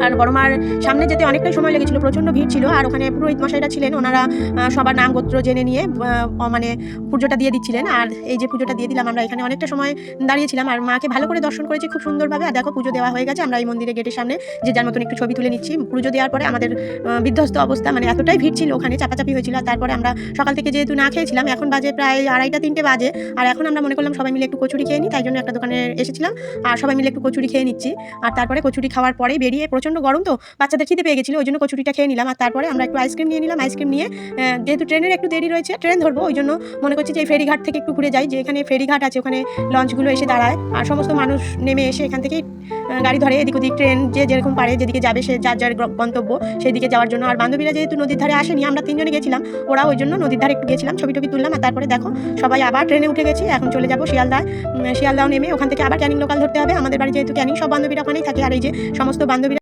আর বড় মার সামনে যেতে অনেকটাই সময় লেগেছিল, প্রচণ্ড ভিড় ছিল। আর ওখানে পুরোহিত মশাইরা ছিলেন, ওনারা সবার নাম গোত্র জেনে নিয়ে মানে পুজোটা দিয়ে দিচ্ছিলেন। আর এই যে পুজোটা দিয়ে দিলাম আমরা, এখানে অনেকটা সময় দাঁড়িয়েছিলাম আর মাকে ভালো করে দর্শন করেছি খুব সুন্দরভাবে। আর দেখো পুজো দেওয়া হয়ে গেছে, আমরা এই মন্দিরের গেটের সামনে যে যার মতন একটু ছবি তুলে নিচ্ছি। পুজো দেওয়ার পরে আমাদের বিধ্বস্ত অবস্থা, মানে এতটাই ভিড় ছিল ওখানে, চাপাচাপি হয়েছিল। আর তারপরে আমরা সকাল থেকে যেহেতু না খেয়েছিলাম, এখন বাজে প্রায় 2:30-3টে বাজে। আর এখন আমরা মনে করলাম সবাই মিলে একটু কচুরি খেয়ে নিই, তাই জন্য একটা দোকানে এসেছিলাম আর সবাই মিলে একটু কচুরি খেয়ে নিচ্ছি। আর তারপরে কচুরি খাওয়ার পরেই বেরিয়ে, প্রচণ্ড গরম তো বাচ্চাদের খিদে পেয়ে গেছিলো, ওই জন্য কচুরিটা খেয়ে নিলাম। আর তারপরে আমরা একটু আইসক্রিম নিয়ে নিলাম। আইসক্রিম নিয়ে যেহেতু ট্রেনের একটু দেরি রয়েছে, ট্রেন ধরবো, ওই জন্য মনে করছি যে ফেরিঘাট থেকে একটু ঘুরে যাই, যে এখানে ফেরিঘাট আছে, ওখানে লঞ্চগুলো এসে দাঁড়ায় আর সমস্ত মানুষ নেমে এসে এখান থেকেই গাড়ি ধরে এদিক ওদিক, ট্রেন যে যেরকম পারে যেদিকে যাবে সে যার যার গন্তব্য সেই দিকে যাওয়ার জন্য। আর বান্ধবীরা যেহেতু নদীর ধারে আসেনি, আমরা 3জনে গেছিলাম, ওরা ওই জন্য নদীর ধারে একটু গেছিলাম, ছবি টবি তুললাম। আর তারপরে দেখো সবাই আবার ট্রেনে উঠে গেছি, এখন চলে যাবো শিয়ালদাহ নেমে ওখান থেকে আবার ক্যানিং লোকাল ধরতে হবে। আমাদের বাড়ি যেহেতু ক্যানিং, সব বান্ধবীরা ওখানেই থাকে। আর এই যে সমস্ত বান্ধবীরা